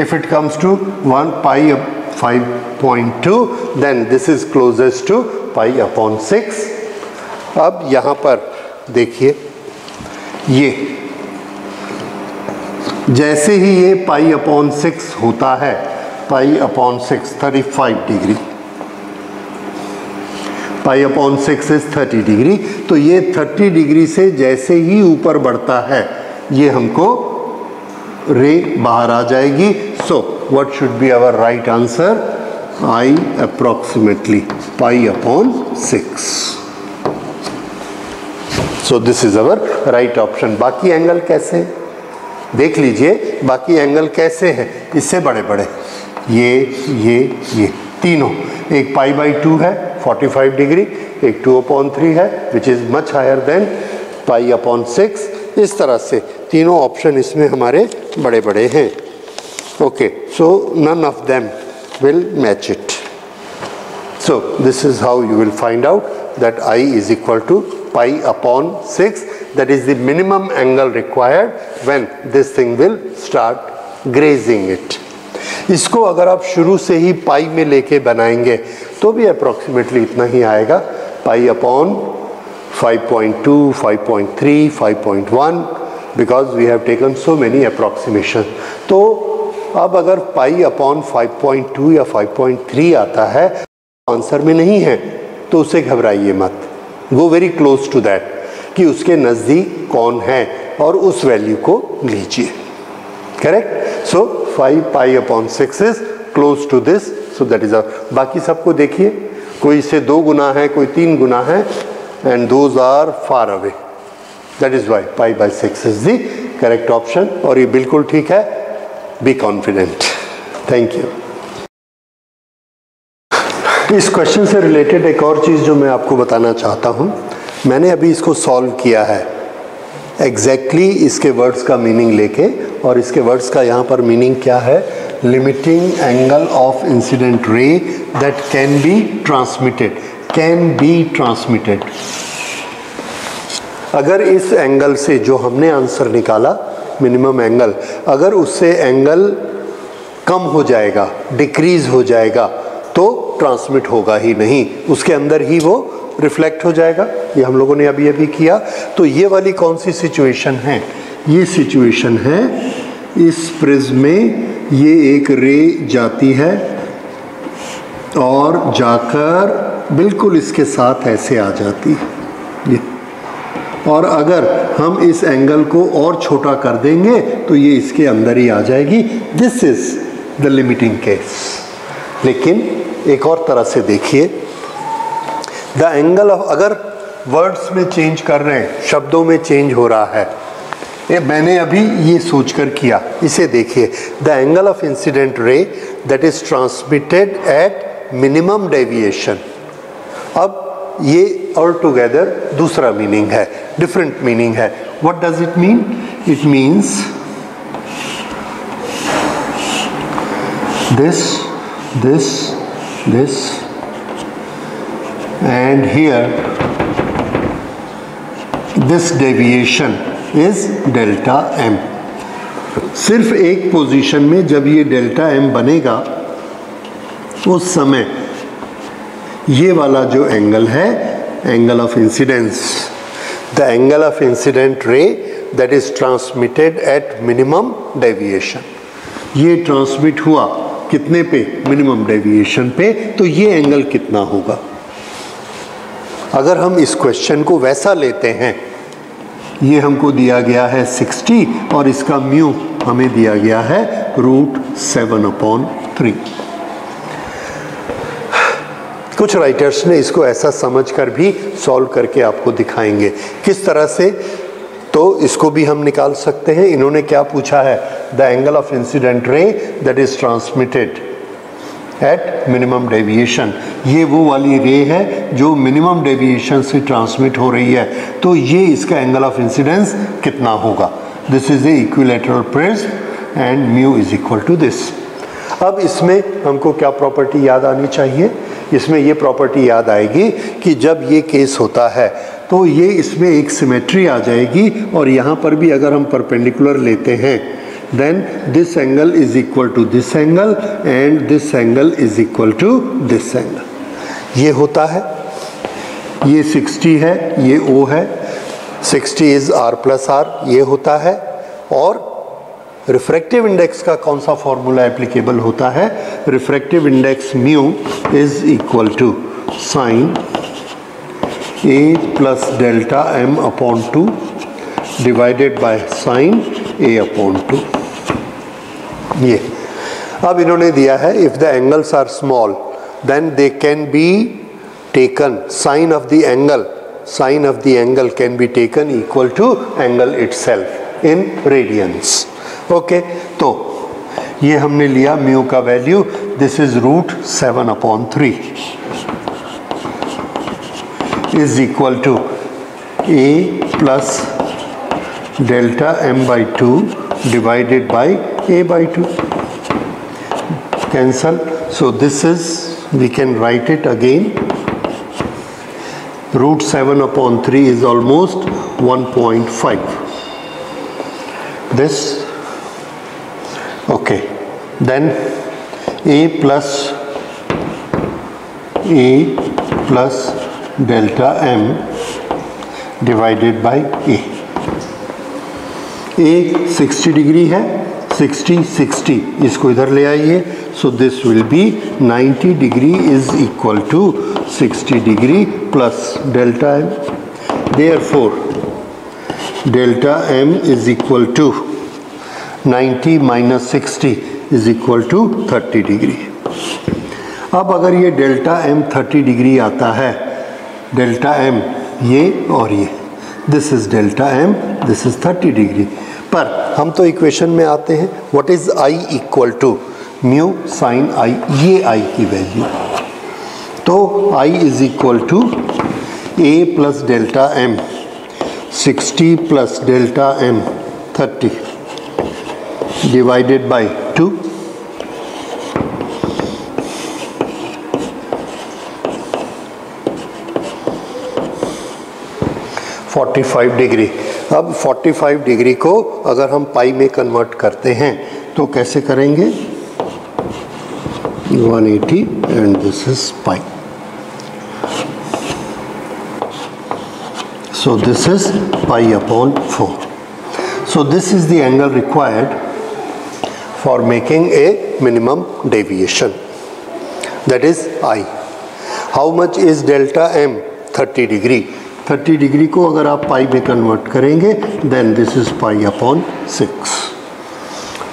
if it comes to 1/5.2, then this is closest to π/6। अब यहाँ पर देखिए, ये जैसे ही ये π/6 होता है, π/6 35 डिग्री, π/6 इज 30 डिग्री, तो ये 30 डिग्री से जैसे ही ऊपर बढ़ता है, ये हमको रे बाहर आ जाएगी। So what should be our right answer? I approximately π/6। So this is our right option. बाकी एंगल कैसे देख लीजिए, बाकी एंगल कैसे हैं? इससे बड़े बड़े, ये तीनों, एक π/2 है 45 डिग्री, एक 2/3 है which is much higher than π/6। इस तरह से तीनों ऑप्शन इसमें हमारे बड़े बड़े हैं। Okay, so none of them will match it. So this is how you will find out that i is equal to π/6, that is the minimum angle required when this thing will start grazing it। इसको अगर आप शुरू से ही पाई में लेके बनाएंगे तो भी अप्रोक्सीमेटली इतना ही आएगा, π/5.2, 5.3, 5.1, because we have taken so many approximation। तो अब अगर π/5.2 या 5.3 आता है, आंसर में नहीं है, तो उसे घबराइए मत, go very close to that, कि उसके नज़दीक कौन है और उस वैल्यू को लीजिए। Correct? So 5π/6 is close to this, so that is. बाकी सबको देखिए, कोई इससे 2 गुना है, कोई 3 गुना है, and those are far away, that is why π/6 is the correct option. और ये बिल्कुल ठीक है, बी कॉन्फिडेंट। Thank you. इस क्वेश्चन से रिलेटेड एक और चीज़ जो मैं आपको बताना चाहता हूँ, मैंने अभी इसको सॉल्व किया है, एग्जैक्टली इसके वर्ड्स का मीनिंग लेके, और इसके वर्ड्स का यहाँ पर मीनिंग क्या है, limiting angle of incident ray that can be transmitted, can be transmitted. अगर इस एंगल से जो हमने आंसर निकाला मिनिमम एंगल, अगर उससे एंगल कम हो जाएगा, डिक्रीज हो जाएगा, तो ट्रांसमिट होगा ही नहीं, उसके अंदर ही वो रिफ्लेक्ट हो जाएगा। ये हम लोगों ने अभी अभी किया। तो ये वाली कौन सी सिचुएशन है, ये सिचुएशन है इस प्रिज्म में ये एक रे जाती है और जाकर बिल्कुल इसके साथ ऐसे आ जाती है, और अगर हम इस एंगल को और छोटा कर देंगे तो ये इसके अंदर ही आ जाएगी। This is the limiting case. लेकिन एक और तरह से देखिए, द एंगल ऑफ, अगर वर्ड्स में चेंज कर रहे हैं, शब्दों में चेंज हो रहा है, ये मैंने अभी ये सोचकर किया, इसे देखिए, the angle of incident ray that is transmitted at minimum deviation. अब ये ऑल टुगेदर दूसरा मीनिंग है, डिफरेंट मीनिंग है। What does it mean? It means this and here this deviation is delta m। सिर्फ एक पोजीशन में जब ये डेल्टा m बनेगा उस समय ये वाला जो एंगल है, angle of incidence, the angle of incident ray that is transmitted at minimum deviation, ये ट्रांसमिट हुआ कितने पे? मिनिमम डेविएशन पे। तो ये एंगल कितना होगा? अगर हम इस क्वेश्चन को वैसा लेते हैं, ये हमको दिया गया है 60 और इसका म्यू हमें दिया गया है √7/3। कुछ राइटर्स ने इसको ऐसा समझकर भी सॉल्व करके आपको दिखाएंगे किस तरह से, तो इसको भी हम निकाल सकते हैं। इन्होंने क्या पूछा है? The angle of incident ray that is transmitted at minimum deviation. ये वो वाली रे है जो मिनिमम डेविएशन से ट्रांसमिट हो रही है, तो ये इसका एंगल ऑफ इंसिडेंस कितना होगा? This is the equilateral prism and mu is equal to this. अब इसमें हमको क्या प्रॉपर्टी याद आनी चाहिए? इसमें ये प्रॉपर्टी याद आएगी कि जब ये केस होता है तो ये इसमें एक सिमेट्री आ जाएगी, और यहाँ पर भी अगर हम परपेंडिकुलर लेते हैं then this angle is equal to this angle and this angle is equal to this angle। ये होता है, ये 60 है, ये O है, 60 is R plus R, ये होता है। और रिफ्रैक्टिव इंडेक्स का कौन सा फॉर्मूला एप्लीकेबल होता है? Refractive index mu is equal to sine A plus delta m upon 2 divided by sine A upon 2। ये अब इन्होंने दिया है if the angles are small then they can be taken sine of the angle can be taken equal to angle itself in radians. Okay, तो ये हमने लिया म्यू का value, this is √7/3 is equal to A plus delta m/2 divided by a/2, cancel, so this is, we can write it again, √7/3 is almost 1.5 this, okay, then a plus delta m divided by a 60 degree है, 60 इसको इधर ले आइए, so this will be 90 degree is equal to 60 degree plus delta m, therefore delta m is equal to 90 minus 60 is equal to 30 degree. अब अगर ये डेल्टा m 30 डिग्री आता है, डेल्टा m ये और ये, this is delta m, this is 30 degree. पर हम तो इक्वेशन में आते हैं, what is I equal to mu sine I, ये I की वैल्यू, तो I is equal to A plus delta m 60 plus delta m 30 divided by 2, (45 degree. अब 45 डिग्री को अगर हम पाई में कन्वर्ट करते हैं तो कैसे करेंगे? 180 and this is pi. So this is pi upon 4. So this is the angle required for making a minimum deviation. That is I. How much is delta m? 30 degree. 30 degree को अगर आप पाई में कन्वर्ट करेंगे then this is pi upon 6.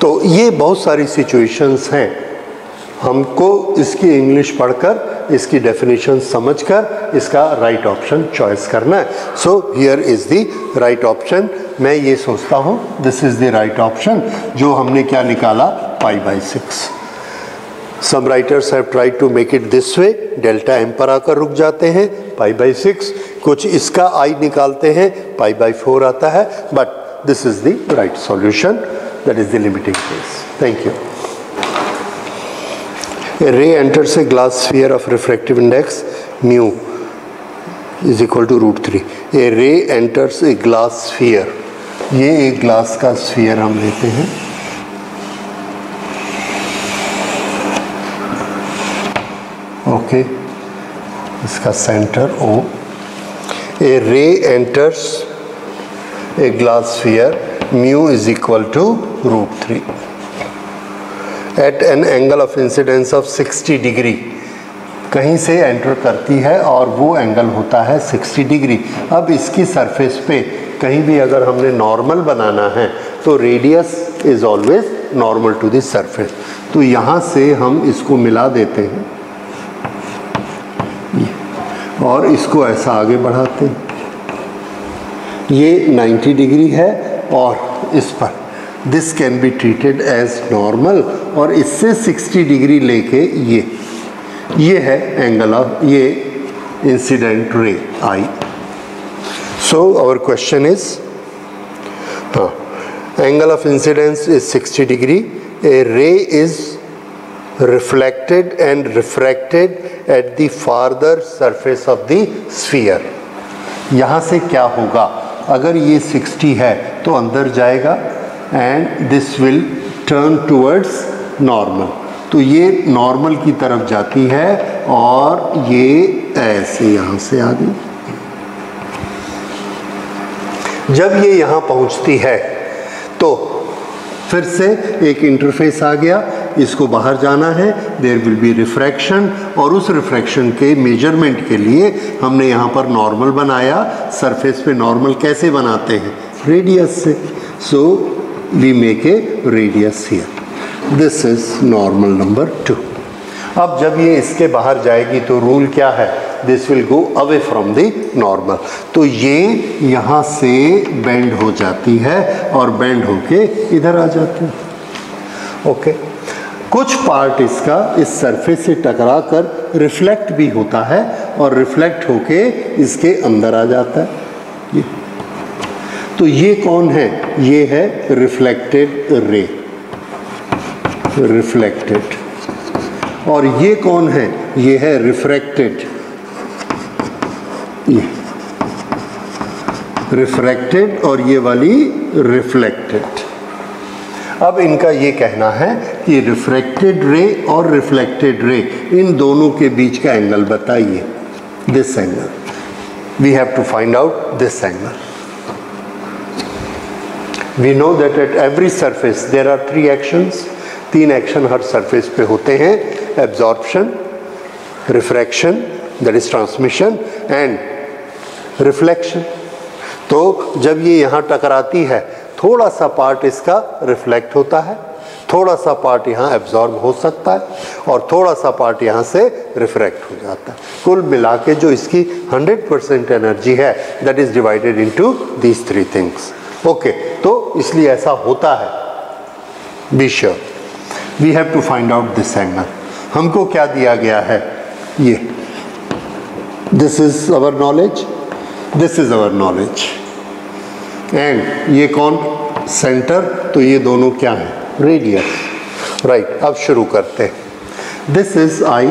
तो ये बहुत सारी सिचुएशंस हैं, हमको इसकी इंग्लिश पढ़कर इसकी डेफिनेशन समझकर इसका राइट ऑप्शन चॉइस करना है। So here is the right option. मैं ये सोचता हूँ this is the right option, जो हमने क्या निकाला? π/6। Some writers have tried to make it this way, delta M पर आकर रुक जाते हैं π/6, कुछ इसका आई निकालते हैं π/4 आता है, but this is the right solution, that is the limiting case. Thank you. A ray enters a glass sphere of refractive index mu is equal to √3. A ray enters a glass sphere. ये एक ग्लास का स्फीयर हम लेते हैं, ओके, इसका centre O. A ray enters a glass sphere, mu is equal to √3. At an angle of incidence of 60 degree, कहीं से एंटर करती है और वो एंगल होता है 60 डिग्री। अब इसकी सरफेस पे कहीं भी अगर हमने नॉर्मल बनाना है तो radius is always normal to this surface. तो यहाँ से हम इसको मिला देते हैं और इसको ऐसा आगे बढ़ाते हैं। ये 90 डिग्री है और इस पर this can be treated as normal, और इससे 60 डिग्री लेके ये है एंगल ऑफ ये इंसिडेंट रे आई। So our question is, angle of incidence is 60 degree, a ray is reflected and refracted at the farther surface of the sphere. यहाँ से क्या होगा? अगर ये 60 है तो अंदर जाएगा and this will turn towards normal. तो ये नॉर्मल की तरफ जाती है और ये ऐसे यहाँ से आ गई। जब ये यहाँ पहुँचती है तो फिर से एक इंटरफेस आ गया, इसको बाहर जाना है, देयर विल बी रिफ्रैक्शन, और उस रिफ्रैक्शन के मेजरमेंट के लिए हमने यहाँ पर नॉर्मल बनाया। सरफेस पे नॉर्मल कैसे बनाते हैं? रेडियस से। So we make a radius here, this is normal number 2। अब जब ये इसके बाहर जाएगी तो रूल क्या है? This will go away from the normal. तो ये यहाँ से बेंड हो जाती है और बेंड होके इधर आ जाती है, ओके। कुछ पार्ट इसका इस सरफेस से टकरा कर रिफ्लेक्ट भी होता है और रिफ्लेक्ट होके इसके अंदर आ जाता है ये। तो ये कौन है? ये है रिफ्लेक्टेड रे, रिफ्लेक्टेड। और ये कौन है? ये है रिफ्रैक्टेड, ये रिफ्रैक्टेड और ये वाली रिफ्लेक्टेड। अब इनका ये कहना है कि रिफ्रैक्टेड रे और रिफ्लेक्टेड रे, इन दोनों के बीच का एंगल बताइए। This angle, we have to find out this angle. We know that at every surface there are 3 actions. 3 action हर सरफेस पे होते हैं, absorption, refraction that is transmission and reflection. तो जब ये यहाँ टकराती है, थोड़ा सा पार्ट इसका रिफ्लेक्ट होता है, थोड़ा सा पार्ट यहाँ एब्जॉर्ब हो सकता है और थोड़ा सा पार्ट यहाँ से रिफ्रैक्ट हो जाता है। कुल मिला के जो इसकी 100% एनर्जी है that is divided into these 3 things, okay. तो इसलिए ऐसा होता है। Be sure we have to find out this angle. हमको क्या दिया गया है? ये, this is our knowledge, this is our knowledge. And ये कौन, सेंटर, तो ये दोनों क्या है, रेडियस, राइट। अब शुरू करते हैं। This is I,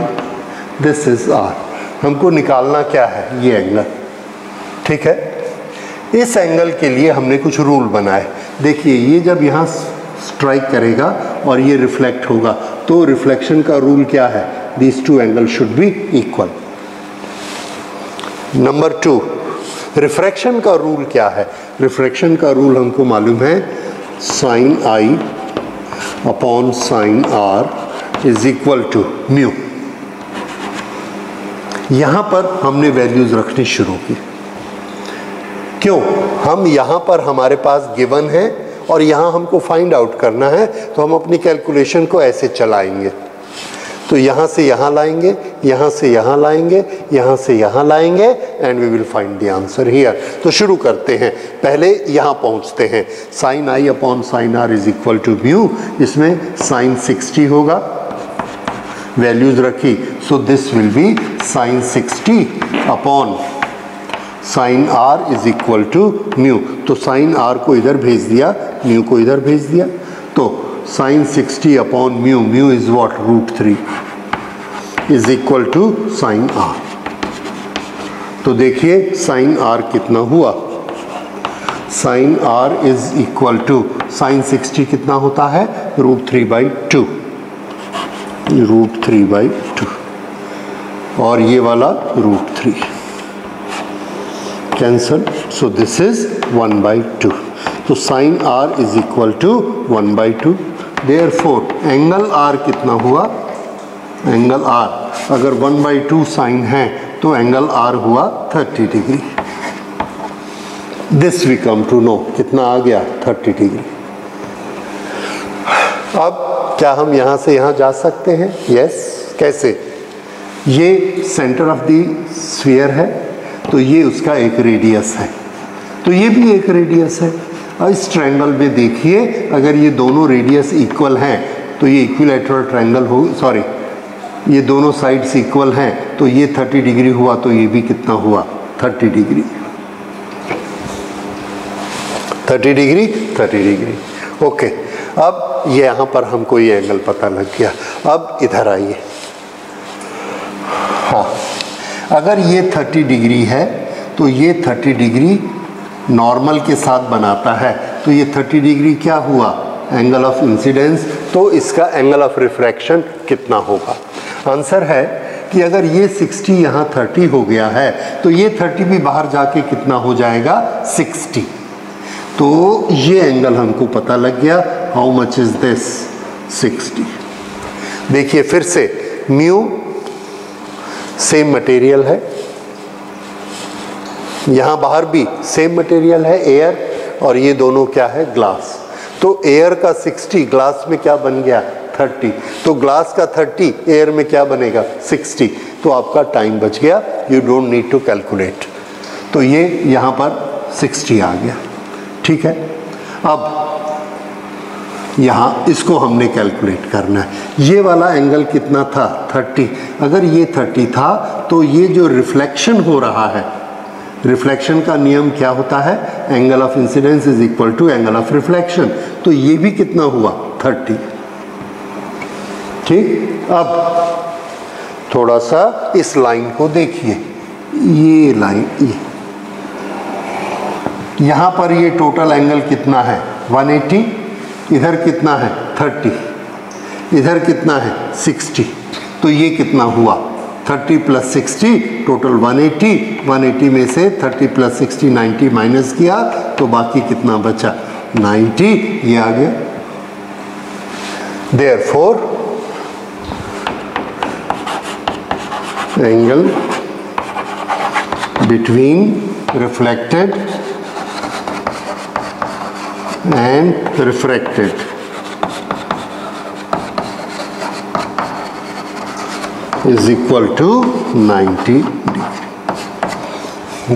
this is R. हमको निकालना क्या है, ये एंगल, ठीक है। इस एंगल के लिए हमने कुछ रूल बनाए। देखिए ये जब यहाँ स्ट्राइक करेगा और ये रिफ्लेक्ट होगा, तो रिफ्लेक्शन का रूल क्या है, these two angle should be equal. Number 2, refraction का रूल क्या है, रिफ्रैक्शन का रूल हमको मालूम है, sine I upon sine R is equal to mu. यहां पर हमने वैल्यूज रखनी शुरू की। क्यों, हम यहां पर हमारे पास गिवन है और यहां हमको फाइंड आउट करना है, तो हम अपनी कैलकुलेशन को ऐसे चलाएंगे। तो यहाँ से यहाँ लाएंगे, यहाँ से यहाँ लाएंगे, यहाँ से यहाँ लाएंगे, and we will find the answer here. तो शुरू करते हैं, पहले यहाँ पहुँचते हैं। Sine I upon sine R is equal to mu, इसमें साइन 60 होगा, वैल्यूज रखी, so this will be sine 60 upon sine R is equal to mu. तो साइन आर को इधर भेज दिया, म्यू को इधर भेज दिया, तो sine 60 upon mu, mu is what, √3 is equal to sine R. तो देखिए साइन आर कितना हुआ, sine R is equal to sine 60 कितना होता है, √3/2, √3/2, और ये वाला √3 कैंसल, सो दिस इज 1/2। तो sine R is equal to 1/2। Therefore angle R कितना हुआ, एंगल आर अगर 1/2 साइन है तो एंगल आर हुआ 30 degree. This we come to know, कितना आ गया, 30 डिग्री। अब क्या हम यहाँ से यहाँ जा सकते हैं, यस, कैसे, ये सेंटर ऑफ द स्फीयर है, तो ये उसका एक रेडियस है, तो ये भी एक रेडियस है। और इस ट्रायंगल में देखिए, अगर ये दोनों रेडियस इक्वल हैं तो ये इक्विलैटरल ट्रायंगल हो, सॉरी, ये दोनों साइड्स इक्वल हैं, तो ये 30 डिग्री हुआ, तो ये भी कितना हुआ, 30 डिग्री, 30 डिग्री, 30 डिग्री। ओके, अब ये यहाँ पर हमको ये एंगल पता लग गया। अब इधर आइए, हाँ, अगर ये 30 डिग्री है तो ये 30 डिग्री नॉर्मल के साथ बनाता है, तो ये 30 डिग्री क्या हुआ, एंगल ऑफ इंसिडेंस। तो इसका एंगल ऑफ रिफ्रैक्शन कितना होगा, आंसर है कि अगर ये 60 यहाँ 30 हो गया है, तो ये 30 भी बाहर जाके कितना हो जाएगा, 60। तो ये एंगल हमको पता लग गया, हाउ मच इज दिस, 60। देखिए फिर से, म्यू सेम मटेरियल है, यहाँ बाहर भी सेम मटेरियल है, एयर, और ये दोनों क्या है, ग्लास। तो एयर का 60 ग्लास में क्या बन गया, 30। तो ग्लास का 30 एयर में क्या बनेगा, 60। तो आपका टाइम बच गया, you don't need to calculate. तो ये यहाँ पर 60 आ गया, ठीक है। अब यहाँ इसको हमने कैलकुलेट करना है। ये वाला एंगल कितना था, 30। अगर ये 30 था तो ये जो रिफ्लेक्शन हो रहा है, रिफ्लेक्शन का नियम क्या होता है, angle of incidence is equal to angle of reflection. तो ये भी कितना हुआ, 30, ठीक। अब थोड़ा सा इस लाइन को देखिए, ये लाइन, यहाँ पर ये टोटल एंगल कितना है, 180, इधर कितना है, 30, इधर कितना है, 60। तो ये कितना हुआ, 30 + 60 टोटल 180, 180 में से 30 + 60 90 माइनस किया, तो बाकी कितना बचा, 90, ये आ गया। Therefore angle between reflected and refracted is equal to 90 degree।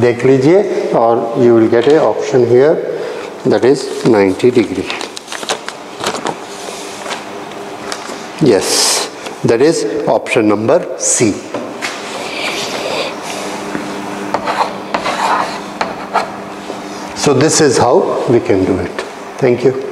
देख लीजिए, और you will get a option here that is 90 degree। Yes, that is option number C। So this is how we can do it. Thank you.